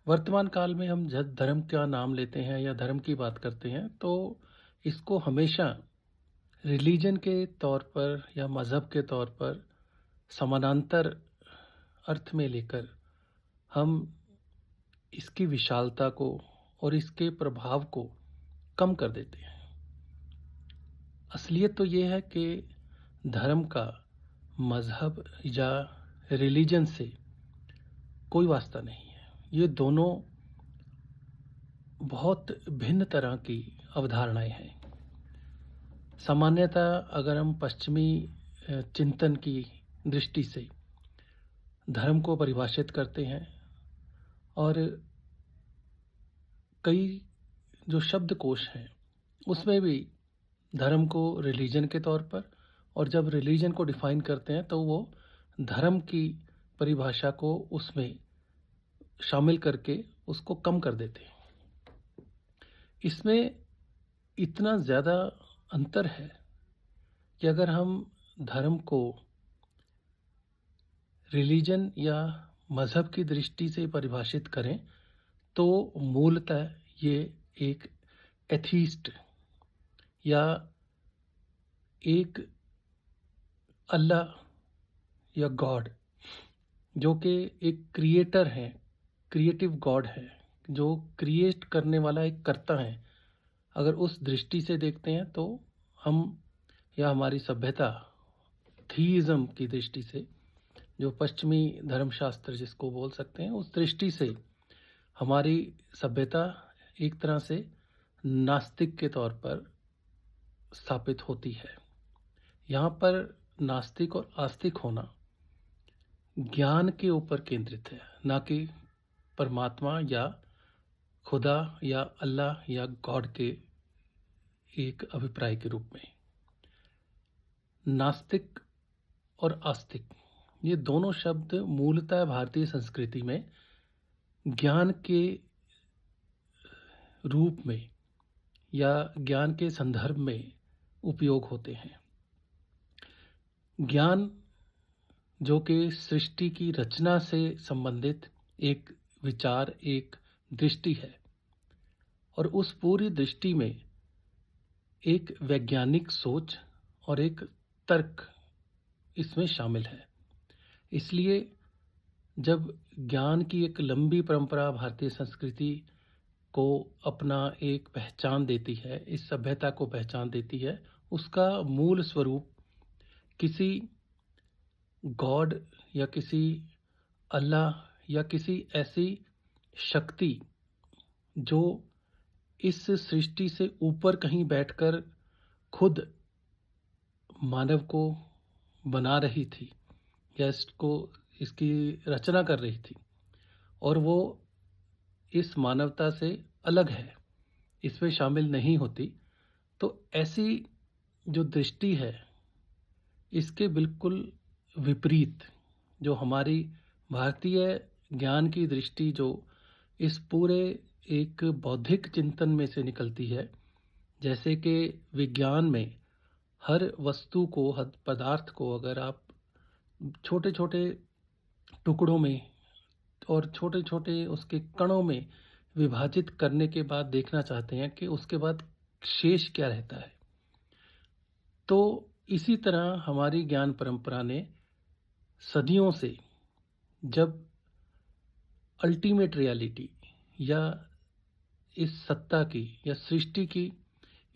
वर्तमान काल में हम जब धर्म का नाम लेते हैं या धर्म की बात करते हैं तो इसको हमेशा रिलीजन के तौर पर या मज़हब के तौर पर समानांतर अर्थ में लेकर हम इसकी विशालता को और इसके प्रभाव को कम कर देते हैं। असलियत तो ये है कि धर्म का मज़हब या रिलीजन से कोई वास्ता नहीं है। ये दोनों बहुत भिन्न तरह की अवधारणाएं हैं। सामान्यतः अगर हम पश्चिमी चिंतन की दृष्टि से धर्म को परिभाषित करते हैं और कई जो शब्दकोश हैं उसमें भी धर्म को रिलीजन के तौर पर, और जब रिलीजन को डिफाइन करते हैं तो वो धर्म की परिभाषा को उसमें शामिल करके उसको कम कर देते हैं। इसमें इतना ज़्यादा अंतर है कि अगर हम धर्म को रिलीजन या मज़हब की दृष्टि से परिभाषित करें तो मूलतः ये एक एथीस्ट या एक अल्लाह या गॉड जो कि एक क्रिएटर है, क्रिएटिव गॉड है, जो क्रिएट करने वाला एक कर्ता है, अगर उस दृष्टि से देखते हैं तो हम या हमारी सभ्यता थीइज्म की दृष्टि से, जो पश्चिमी धर्मशास्त्र जिसको बोल सकते हैं, उस दृष्टि से हमारी सभ्यता एक तरह से नास्तिक के तौर पर स्थापित होती है। यहाँ पर नास्तिक और आस्तिक होना ज्ञान के ऊपर केंद्रित है, ना कि परमात्मा या खुदा या अल्लाह या गॉड के एक अभिप्राय के रूप में। नास्तिक और आस्तिक ये दोनों शब्द मूलतः भारतीय संस्कृति में ज्ञान के रूप में या ज्ञान के संदर्भ में उपयोग होते हैं। ज्ञान जो कि सृष्टि की रचना से संबंधित एक विचार, एक दृष्टि है, और उस पूरी दृष्टि में एक वैज्ञानिक सोच और एक तर्क इसमें शामिल है। इसलिए जब ज्ञान की एक लंबी परंपरा भारतीय संस्कृति को अपना एक पहचान देती है, इस सभ्यता को पहचान देती है, उसका मूल स्वरूप किसी गॉड या किसी अल्लाह या किसी ऐसी शक्ति जो इस सृष्टि से ऊपर कहीं बैठकर खुद मानव को बना रही थी या इसको इसकी रचना कर रही थी, और वो इस मानवता से अलग है, इसमें शामिल नहीं होती। तो ऐसी जो दृष्टि है इसके बिल्कुल विपरीत जो हमारी भारतीय ज्ञान की दृष्टि जो इस पूरे एक बौद्धिक चिंतन में से निकलती है, जैसे कि विज्ञान में हर वस्तु को, हर पदार्थ को अगर आप छोटे छोटे टुकड़ों में और छोटे छोटे उसके कणों में विभाजित करने के बाद देखना चाहते हैं कि उसके बाद शेष क्या रहता है, तो इसी तरह हमारी ज्ञान परंपरा ने सदियों से जब अल्टीमेट रियलिटी या इस सत्ता की या सृष्टि की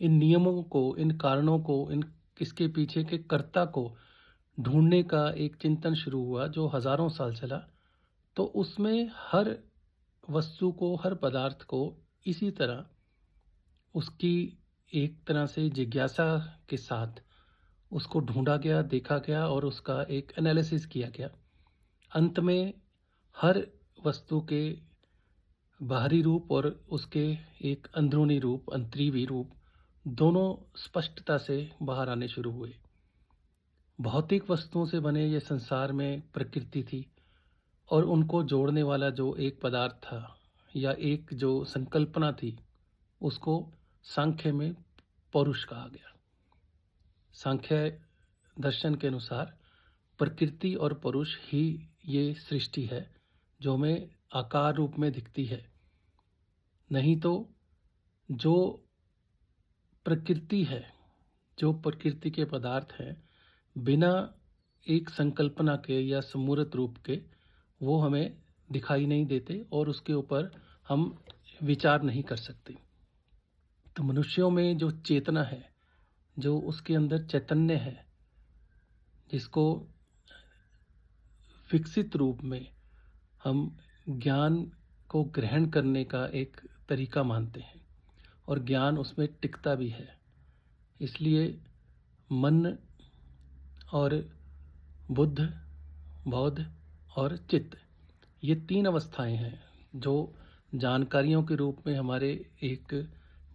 इन नियमों को, इन कारणों को, इन इसके पीछे के कर्ता को ढूंढने का एक चिंतन शुरू हुआ जो हजारों साल चला, तो उसमें हर वस्तु को, हर पदार्थ को इसी तरह उसकी एक तरह से जिज्ञासा के साथ उसको ढूंढा गया, देखा गया और उसका एक एनालिसिस किया गया। अंत में हर वस्तु के बाहरी रूप और उसके एक अंदरूनी रूप, अंतरीवी रूप, दोनों स्पष्टता से बाहर आने शुरू हुए। भौतिक वस्तुओं से बने ये संसार में प्रकृति थी, और उनको जोड़ने वाला जो एक पदार्थ था या एक जो संकल्पना थी, उसको सांख्य में पौरुष कहा गया। सांख्य दर्शन के अनुसार प्रकृति और पुरुष ही ये सृष्टि है जो हमें आकार रूप में दिखती है। नहीं तो जो प्रकृति है, जो प्रकृति के पदार्थ हैं, बिना एक संकल्पना के या समूर्त रूप के वो हमें दिखाई नहीं देते और उसके ऊपर हम विचार नहीं कर सकते। तो मनुष्यों में जो चेतना है, जो उसके अंदर चैतन्य है, जिसको विकसित रूप में हम ज्ञान को ग्रहण करने का एक तरीका मानते हैं और ज्ञान उसमें टिकता भी है। इसलिए मन और बुद्ध, बौद्ध और चित्त, ये 3 अवस्थाएं हैं जो जानकारियों के रूप में हमारे एक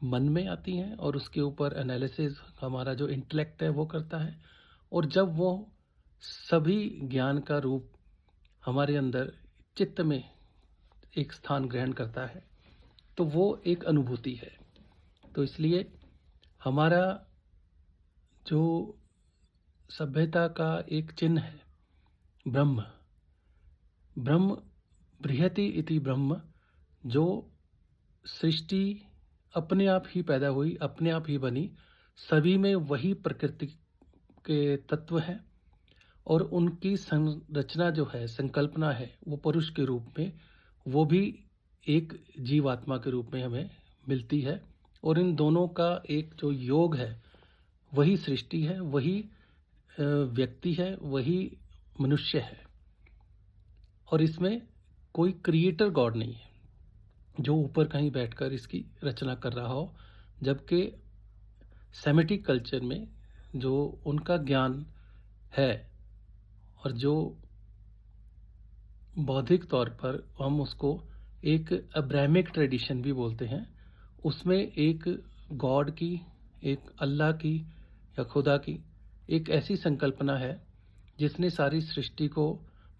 मन में आती हैं और उसके ऊपर एनालिसिस हमारा जो इंटेलेक्ट है वो करता है। और जब वो सभी ज्ञान का रूप हमारे अंदर चित्त में एक स्थान ग्रहण करता है तो वो एक अनुभूति है। तो इसलिए हमारा जो सभ्यता का एक चिन्ह है ब्रह्म, ब्रह्म बृहति इति ब्रह्म, जो सृष्टि अपने आप ही पैदा हुई, अपने आप ही बनी, सभी में वही प्रकृति के तत्व हैं और उनकी संरचना जो है, संकल्पना है, वो पुरुष के रूप में, वो भी एक जीवात्मा के रूप में हमें मिलती है। और इन दोनों का एक जो योग है वही सृष्टि है, वही व्यक्ति है, वही मनुष्य है। और इसमें कोई क्रिएटर गॉड नहीं है जो ऊपर कहीं बैठकर इसकी रचना कर रहा हो, जबकि सेमेटिक कल्चर में जो उनका ज्ञान है और जो बौद्धिक तौर पर हम उसको एक अब्राहमिक ट्रेडिशन भी बोलते हैं, उसमें एक गॉड की, एक अल्लाह की या खुदा की एक ऐसी संकल्पना है जिसने सारी सृष्टि को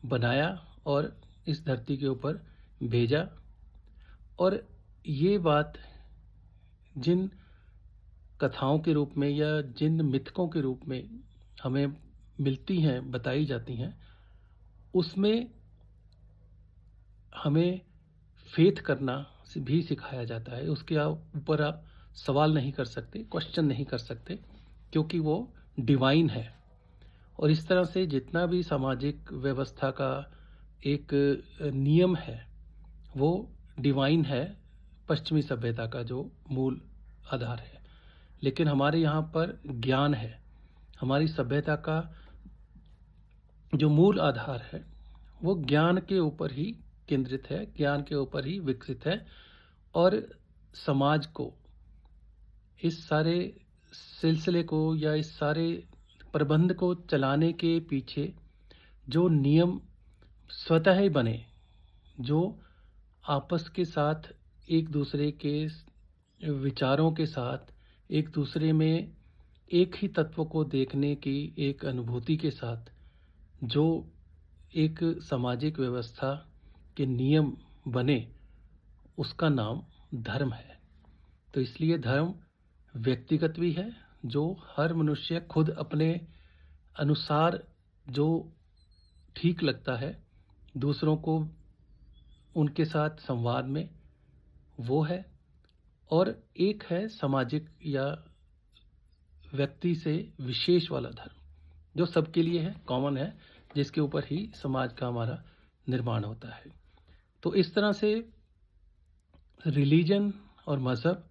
बनाया और इस धरती के ऊपर भेजा। और ये बात जिन कथाओं के रूप में या जिन मिथकों के रूप में हमें मिलती हैं, बताई जाती हैं, उसमें हमें फेथ करना भी सिखाया जाता है। उसके ऊपर आप सवाल नहीं कर सकते, क्वेश्चन नहीं कर सकते, क्योंकि वो डिवाइन है। और इस तरह से जितना भी सामाजिक व्यवस्था का एक नियम है वो डिवाइन है, पश्चिमी सभ्यता का जो मूल आधार है। लेकिन हमारे यहाँ पर ज्ञान है, हमारी सभ्यता का जो मूल आधार है वो ज्ञान के ऊपर ही केंद्रित है, ज्ञान के ऊपर ही विकसित है। और समाज को, इस सारे सिलसिले को या इस सारे प्रबंध को चलाने के पीछे जो नियम स्वतः ही बने, जो आपस के साथ एक दूसरे के विचारों के साथ, एक दूसरे में एक ही तत्व को देखने की एक अनुभूति के साथ जो एक सामाजिक व्यवस्था के नियम बने, उसका नाम धर्म है। तो इसलिए धर्म व्यक्तिगत भी है, जो हर मनुष्य खुद अपने अनुसार जो ठीक लगता है दूसरों को उनके साथ संवाद में, वो है। और एक है सामाजिक या व्यक्ति से विशेष वाला धर्म जो सबके लिए है, कॉमन है, जिसके ऊपर ही समाज का हमारा निर्माण होता है। तो इस तरह से रिलीजन और मज़हब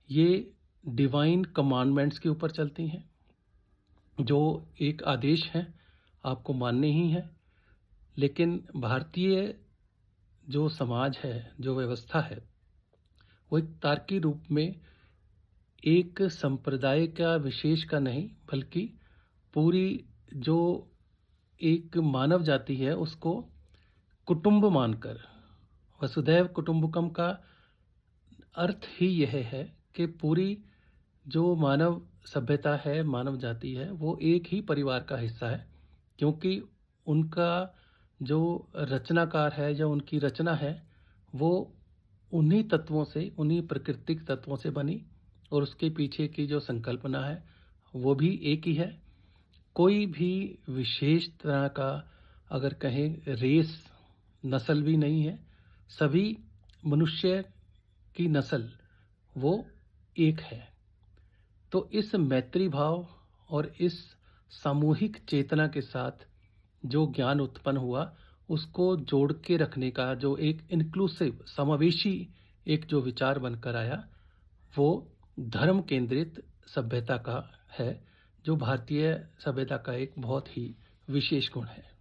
ये डिवाइन कमांडमेंट्स के ऊपर चलती हैं, जो एक आदेश हैं, आपको मानने ही हैं। लेकिन भारतीय जो समाज है, जो व्यवस्था है, वो एक तार्किक रूप में एक संप्रदाय का विशेष का नहीं, बल्कि पूरी जो एक मानव जाति है उसको कुटुंब मानकर, वसुधैव कुटुंबकम का अर्थ ही यह है कि पूरी जो मानव सभ्यता है, मानव जाति है, वो एक ही परिवार का हिस्सा है। क्योंकि उनका जो रचनाकार है या उनकी रचना है वो उन्हीं तत्वों से, उन्हीं प्राकृतिक तत्वों से बनी, और उसके पीछे की जो संकल्पना है वो भी एक ही है। कोई भी विशेष तरह का अगर कहें रेस, नस्ल भी नहीं है, सभी मनुष्य की नस्ल वो एक है। तो इस मैत्री भाव और इस सामूहिक चेतना के साथ जो ज्ञान उत्पन्न हुआ, उसको जोड़ के रखने का जो एक इंक्लूसिव समावेशी एक जो विचार बनकर आया, वो धर्म केंद्रित सभ्यता का है, जो भारतीय सभ्यता का एक बहुत ही विशेष गुण है।